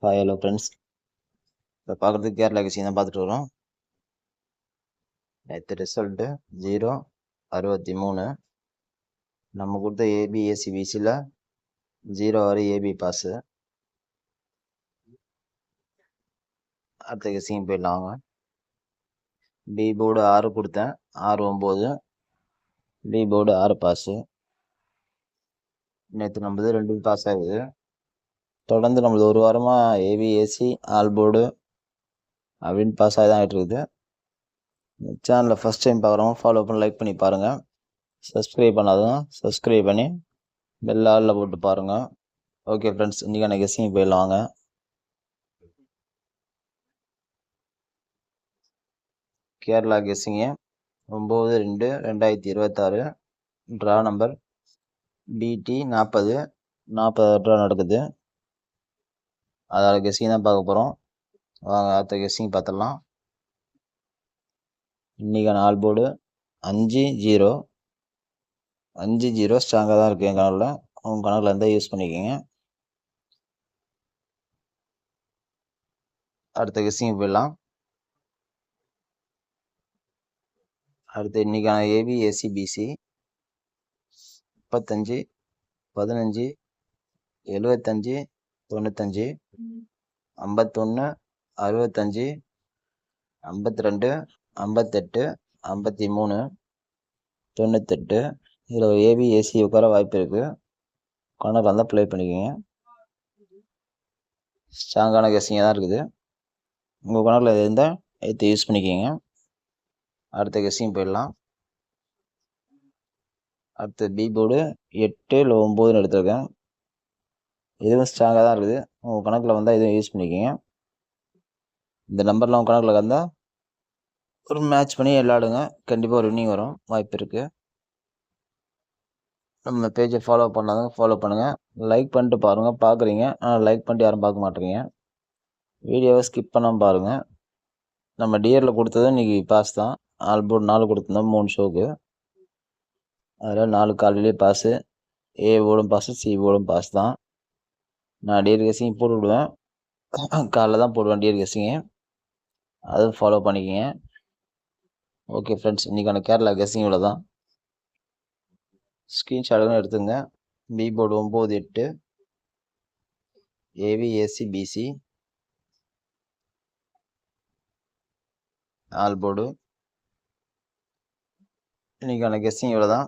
Hi hello friends. இப்போ பார்க்குறதுக்கு கேரளா கட்சி தான் பார்த்துட்டு வரோம். நேற்று ரிசல்ட்டு 0-63. நம்ம கொடுத்த ஏபி ஏசிபிசியில் 0 வரை ஏபி பாஸு. அடுத்த கட்சிங்க போயிடலாம் வாங்க. பி போர்டு 6 கொடுத்தேன், 6-9. B board 6 pass. நேற்று நம்மளது 2 பாஸ் ஆகுது. தொடர்ந்து நம்மளது ஒரு வாரமாக ஏபி ஏசி ஆல் போர்டு அப்படின்னு பாஸ் ஆகி தான் ஆகிட்டு இருக்குது. சேனலில் ஃபஸ்ட் டைம் பார்க்குறவங்க ஃபாலோ பண்ணி லைக் பண்ணி பாருங்கள். சப்ஸ்கிரைப் பண்ணாதவங்க சப்ஸ்கிரைப் பண்ணி பெல் ஆலில் போட்டு பாருங்கள். ஓகே ஃப்ரெண்ட்ஸ், இன்றைக்கான கெஸ்ஸிங் போயிடலாம் வாங்க. கேரளா கெஸ்ஸிங்கு 9-2-2026. ட்ரா நம்பர் BT 40 ட்ரா நடக்குது. அதோட கெஸ்ஸிங் தான் பார்க்க போகிறோம். வாங்க அடுத்த கெஸ்ஸிங் பார்த்துடலாம். இன்றைக்கான ஆல் போர்டு 5-0. 5-0 ஸ்ட்ராங்காக தான் இருக்குது என் கணக்கில். உங்கள் கணக்கில் இருந்தால் யூஸ் பண்ணிக்கோங்க. அடுத்த கெஸ்ஸிங் போயிடலாம். அடுத்து இன்றைக்கான ஏபி ஏசிபிசி 35, 15, 75, 95, 51, 65, 52, 58, 53, 98. இதில் ஏபி ஏசி உட்கார வாய்ப்பு இருக்குது. கணக்கு வந்தால் ப்ளே பண்ணிக்கோங்க. ஸ்ட்ராங்கான கெஸ்ஸிங்காக தான் இருக்குது. உங்கள் கணக்கில் எது இருந்தால் எடுத்து யூஸ் பண்ணிக்கோங்க. அடுத்த கெஸ்ஸிங் போயிடலாம். அடுத்து பி போர்டு 8-9 எடுத்திருக்கேன். இதுவும் ஸ்ட்ராங்காக தான் இருக்குது. உங்கள் கணக்கில் வந்தால் இதுவும் யூஸ் பண்ணிக்கோங்க. இந்த நம்பர்லாம் உங்கள் கணக்கில் வந்தால் ஒரு மேட்ச் பண்ணி விளாடுங்க. கண்டிப்பாக ஒரு வின்னிங் வரும், வாய்ப்பு இருக்குது. நம்ம பேஜை ஃபாலோ பண்ணாதவங்க ஃபாலோ பண்ணுங்கள். லைக் பண்ணிட்டு பாருங்கள். பார்க்குறீங்க, ஆனால் லைக் பண்ணிட்டு யாரும் பார்க்க மாட்டேறீங்க. வீடியோவை ஸ்கிப் பண்ணாமல் பாருங்கள். நம்ம டிஆரில் கொடுத்தது இன்றைக்கி பாஸ் தான். ஆல் போர்டு 4 கொடுத்துருந்தோம் 3 ஷோக்கு. அதில் 4 காலையிலேயே பாஸு. ஏ போர்டும் பாஸு, சி போர்டும் பாஸ் தான். நான் டிஆர் கெஸ்ஸிங் போட்டு விடுவேன். காலைல தான் போடுவேன் டிஆர் கெஸ்ஸிங்கு. அதுவும் ஃபாலோ பண்ணிக்கோங்க. ஓகே ஃப்ரெண்ட்ஸ், இன்றைக்கான கேரளா கெஸ்ஸிங் இவ்வளோ தான். ஸ்க்ரீன்ஷாட்டும் எடுத்துங்க. B board 9-8, AV AC PC all board. இன்றைக்கான கெஸ்ஸிங் இவ்வளோ தான்.